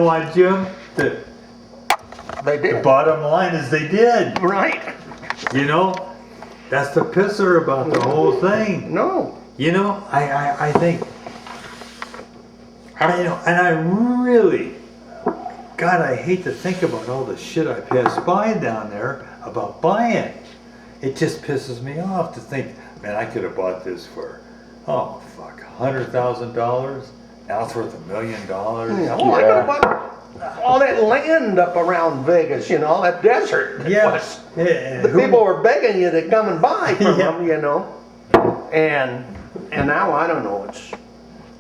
Why, Jim? They The did. bottom line is they did. Right. You know, that's the pisser about the whole thing. No. You know, I think, you know, and I really, God, I hate to think about all the shit I passed by down there about buying. It just pisses me off to think, man, I could have bought this for, oh fuck, $100,000. Now it's worth $1 million. Yeah, well, I could have bought all that land up around Vegas, you know, all that desert. Yeah. The people were begging you to come and buy from Yeah. them, you know. And now I don't know, it's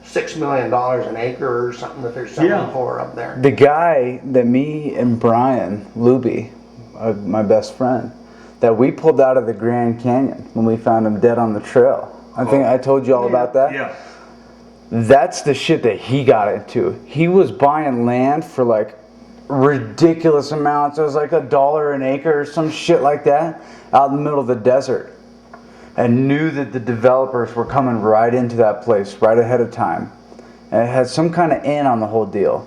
$6 million an acre or something that they're selling Yeah. for up there. The guy that me and Brian Luby, my best friend, that we pulled out of the Grand Canyon when we found him dead on the trail. I think I told you all about that. Yeah. That's the shit that he got into. He was buying land for like ridiculous amounts. It was like $1 an acre or some shit like that out in the middle of the desert. And knew that the developers were coming right into that place right ahead of time. And it had some kind of in on the whole deal.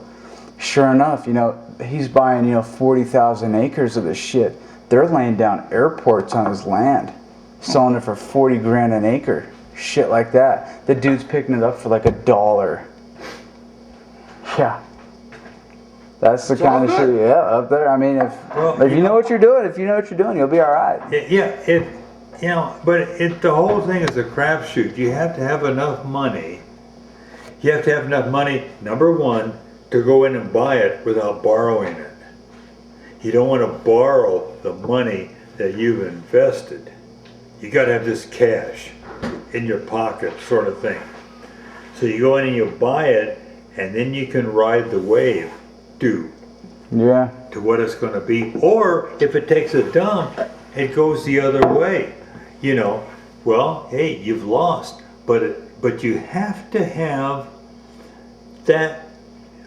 Sure enough, you know, he's buying, 40,000 acres of this shit. They're laying down airports on his land, selling it for 40 grand an acre. Shit like that. The dude's picking it up for like $1. Yeah. That's the kind of shit, yeah, up there. I mean, if you know what you're doing, you'll be all right. Yeah, the whole thing is a crapshoot. You have to have enough money. You have to have enough money, number one, to go in and buy it without borrowing it. You don't want to borrow the money that you've invested. You got to have this cash in your pocket, sort of thing. So you go in and you buy it, and then you can ride the wave to what it's going to be. Or if it takes a dump, it goes the other way. You know, well, hey, you've lost, but you have to have that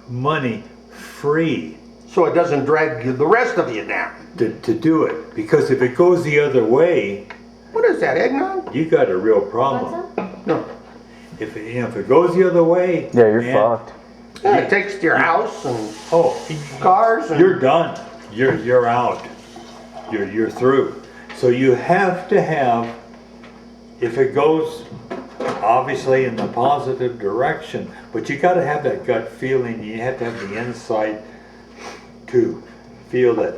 money free So it doesn't drag the rest of you down. to do it. Because if it goes the other way, What is that, eggnog? you got a real problem. No. If it goes the other way, Yeah, you're man, fucked. Yeah, it takes your house and Oh, cars and... you're done. You're out. You're through. So you have to have, if it goes obviously in the positive direction, but you got to have that gut feeling. You have to have the insight to feel that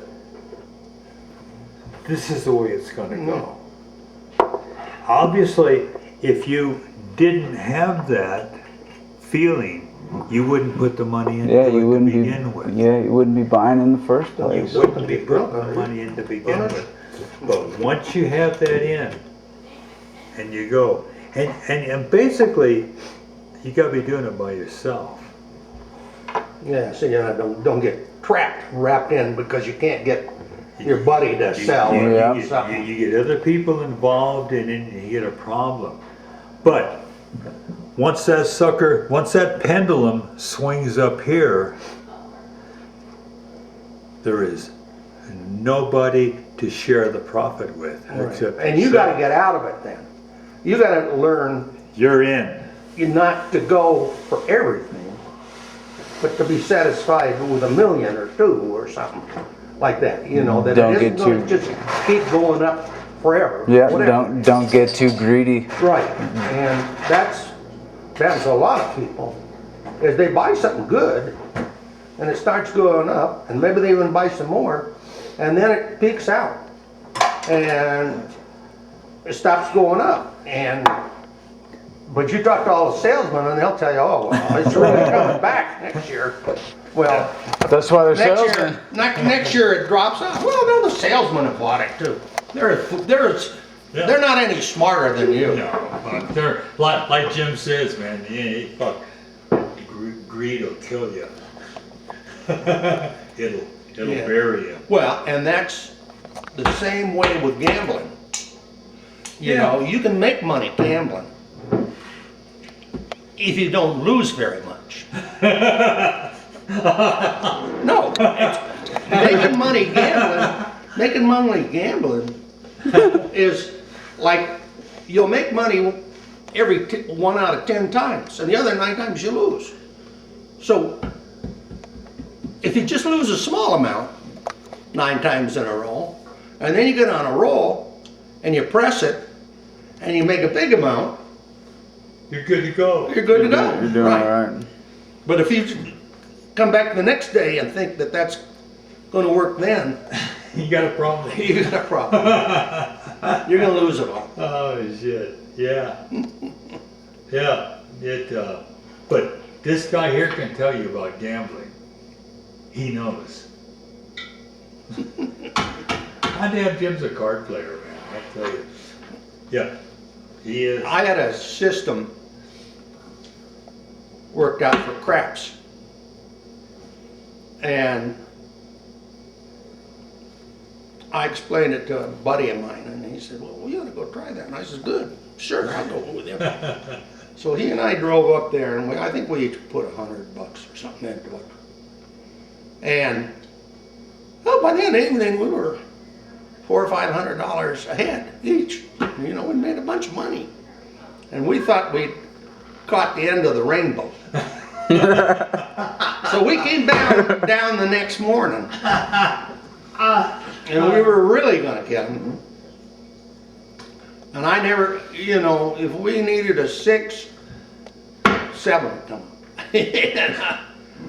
this is the way it's going to go. Obviously, if you didn't have that feeling, you wouldn't put the money into it to begin with. Yeah, you wouldn't be buying in the first You place. wouldn't be putting the money in to begin with. But once you have that in, and you go, and basically, you gotta be doing it by yourself. Yeah, so you don't get wrapped in because you can't get your buddy to sell You, or you, something. you get other people involved and then you get a problem. But once that pendulum swings up here, there is nobody to share the profit with. Except And you got to get out of it then. You got to learn you're in. not to go for everything, but to be satisfied with $1 million or $2 million or something like that. You know, that Don't it isn't get going to too- just keep going up forever. Yeah, whatever. don't get too greedy. Right, and that's a lot of people, is they buy something good, and it starts going up, and maybe they even buy some more, and then it peaks out, and it stops going up, but you talk to all the salesmen, and they'll tell you, oh, well, it's really coming back next year. Well, That's why they're next salesmen. year, next year it drops out. Well, no, the salesmen have bought it too. They're not any smarter than you. No, but they're like Jim says, man. Fuck, greed will kill you. it'll Yeah. bury you. Well, and that's the same way with gambling. You know, you can make money gambling if you don't lose very much. No, making money gambling is like you'll make money every 1 out of 10 times, and the other 9 times you lose. So if you just lose a small amount 9 times in a row, and then you get on a roll and you press it and you make a big amount, You're good to go. you're good to go. You're doing Right. all right. But if you come back the next day and think that that's going to work then, You got a problem. you got a problem. You're going to lose it all. Oh shit! Yeah, yeah. But this guy here can tell you about gambling. He knows. My damn Jim's a card player, man. I tell you. Yeah, he is. I had a system worked out for craps. And I explained it to a buddy of mine, and he said, well, you ought to go try that. And I said, good, sure, I'll go with you. So he and I drove up there, and I think we each put $100 or something into it. And by the end of the evening, we were $400 or $500 ahead each. You know, we made a bunch of money. And we thought we'd caught the end of the rainbow. So we came down the next morning. And we were really gonna get them. And I never, you know, if we needed a 6, 7 of them.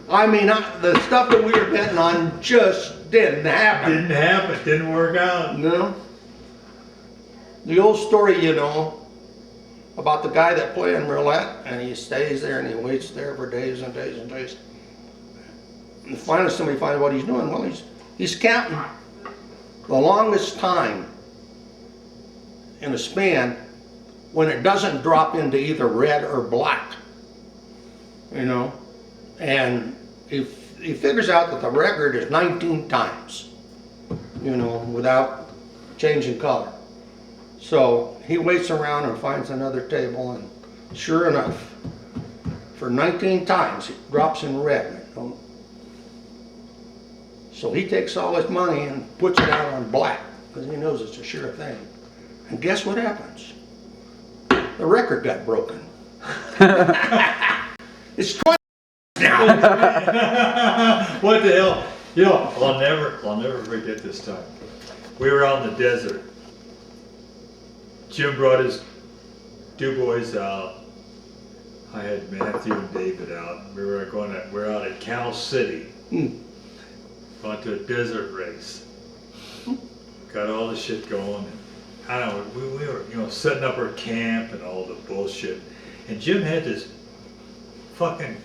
I mean, the stuff that we were betting on just didn't happen. Didn't happen. Didn't work out. No. The old story, you know, about the guy that playing roulette, and he stays there and he waits there for days and days and days. And finally somebody finds what he's doing. Well, he's counting the longest time in a span when it doesn't drop into either red or black. You know? And he figures out that the record is 19 times, you know, without changing color. So he waits around and finds another table, and sure enough, for 19 times it drops in red. So he takes all his money and puts it out on black because he knows it's a sure thing. And guess what happens? The record got broken. It's 20 now. What the hell? You know, I'll never forget this time. We were out in the desert. Jim brought his 2 boys out. I had Matthew and David out. We're out at Cal City. Going to a desert race. Got all the shit going. I don't know, we were, you know, setting up our camp and all the bullshit. And Jim had this fucking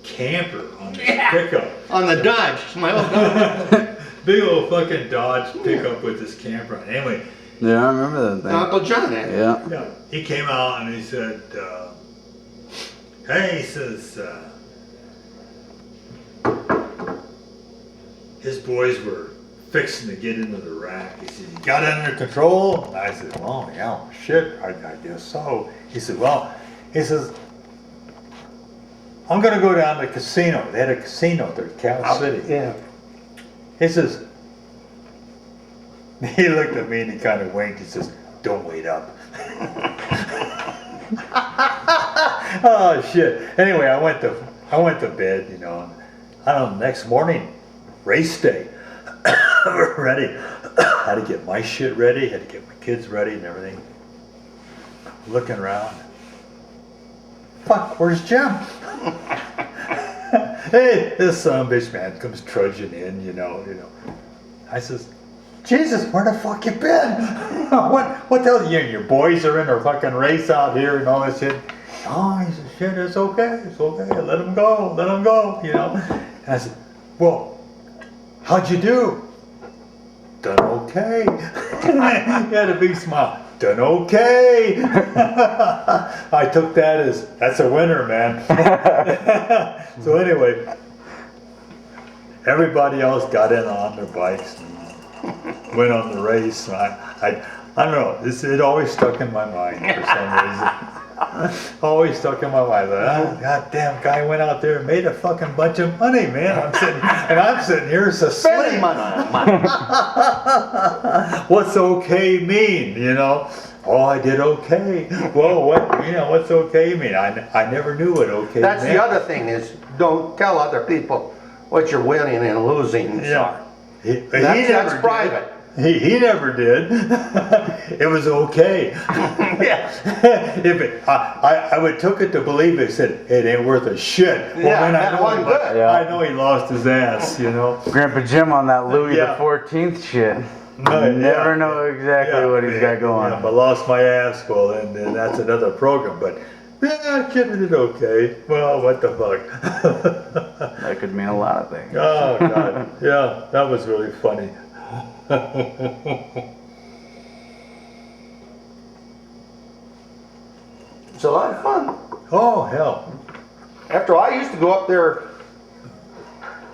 camper on his pickup. On the Dodge, my old Dodge. Big old fucking Dodge pickup with this camper on. Anyway, Yeah, I remember that thing. Uncle John had it. Yeah. yeah, he came out and he said, hey, he says, his boys were fixing to get into the rack. He said, you got it under control? And I said, well, yeah, shit, I guess so. He said, well, he says, I'm gonna go down to the casino. They had a casino there, Cal City. Yeah. He says, he looked at me and he kind of winked. He says, don't wait up. Oh shit. Anyway, I went to bed, you know. And I don't know, next morning, race day. We're ready. Had to get my shit ready, had to get my kids ready and everything. Looking around. Fuck, where's Jim? Hey, this son of a bitch man comes trudging in, you know. I says, Jesus, where the fuck you been? what the hell, you and your boys are in their fucking race out here and all this shit. Oh, he said, shit, it's okay, let him go, you know. And I said, well, how'd you do? Done okay. He had a big smile. Done okay. I took that as, that's a winner, man. So anyway, everybody else got in on their bikes and went on the race. And I don't know, it always stuck in my mind for some reason. Always stuck in my mind. That goddamn guy went out there and made a fucking bunch of money, man. I'm sitting here asleep. Spending money. What's okay mean, you know? Oh, I did okay. Well, what's okay mean? I never knew what okay That's meant. the other thing is, don't tell other people what your winning and losing Yeah. are. That's That's private. He never did. It was okay. Yeah. If it, I would took it to believe it said it ain't worth a shit. Yeah, then that wasn't good. Yeah. I know he lost his ass, you know. Grandpa Jim on that Louis Yeah. the 14th shit. No, Never yeah, know exactly what he's got going. Yeah, but lost my ass, well, then that's another program. But yeah, kid did okay. Well, what the fuck? That could mean a lot of things. Oh God, yeah, that was really funny. It's a lot of fun. Oh hell. After I used to go up there,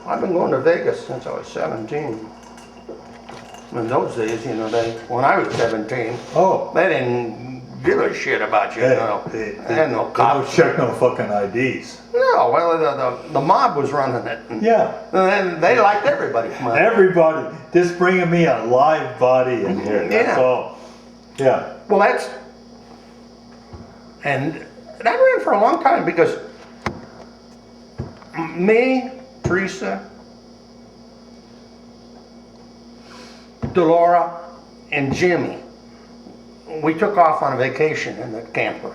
I've been going to Vegas since I was 17. In those days, you know, when I was 17, Oh. they didn't give a shit about you, you know. They And no don't cops. check no fucking IDs. No, well, the mob was running it. And Yeah. then they liked everybody. Come on. Everybody, just bringing me a live body in here. That's Yeah. all. Yeah. Well, and that ran for a long time because me, Teresa, Delora, and Jimmy, we took off on a vacation in the camper.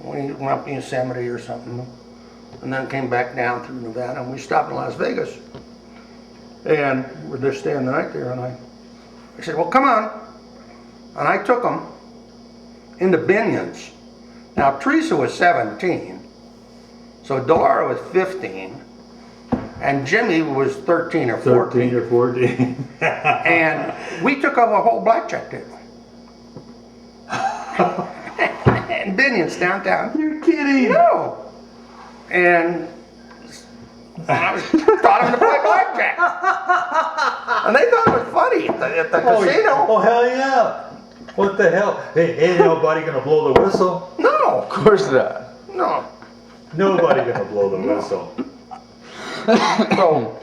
We went up to Yosemite or something, and then came back down through Nevada, and we stopped in Las Vegas. And we're just staying the night there, and I said, well, come on. And I took them into Binion's. Now, Teresa was 17, so Delora was 15, and Jimmy was 13 or 14. 13 or 14. And we took up a whole blackjack table. In Binion's downtown. You're kidding. No. And I taught them to play blackjack. And they thought it was funny at the casino. Oh, hell yeah. What the hell? Hey, ain't nobody gonna blow the whistle? No, Of course not. no. Nobody gonna blow the whistle. So,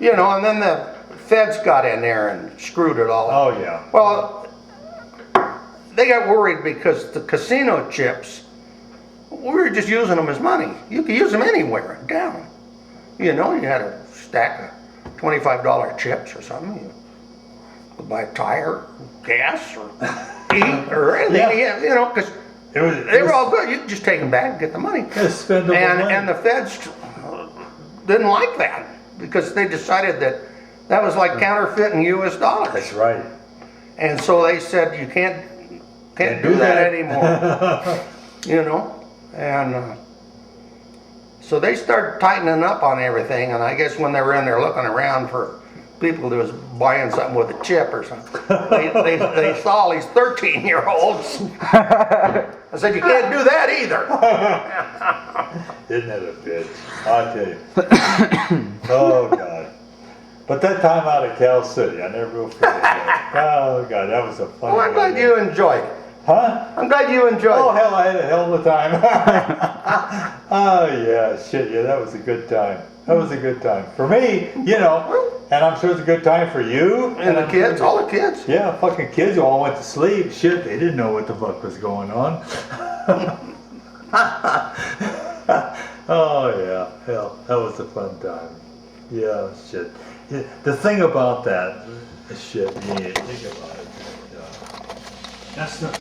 you know, and then the feds got in there and screwed it all up. Oh, yeah. Well, they got worried because the casino chips, we were just using them as money. You could use them anywhere in town. You know, you had a stack of $25 chips or something. You could buy a tire, gas, or eat, or anything. Yeah. You know, because It was. they were all good. You could just take them back and get the money. It's spendable money. And the feds didn't like that because they decided that that was like counterfeiting U.S. dollars. That's right. And so they said you can't do that anymore. You know, and so they started tightening up on everything. And I guess when they were in there looking around for people that was buying something with a chip or something, they saw all these 13-year-olds. I said, you can't do that either. Isn't that a bitch? I'll tell you. Oh, God. But that time out of Cal City, I never will forget that. Oh, God, that was a funny Well, I'm glad one. you enjoyed it. Huh? I'm glad you enjoyed Oh, it. hell, I had a hell of a time. Oh, yeah, shit, yeah, that was a good time. That was a good time. For me, you know, and I'm sure it's a good time for you. And the I'm kids, sure- all the kids. Yeah, fucking kids all went to sleep. Shit, they didn't know what the fuck was going on. Oh, yeah, hell, that was a fun time. Yeah, shit. Yeah, the thing about that, shit, you need to think about it. That's not,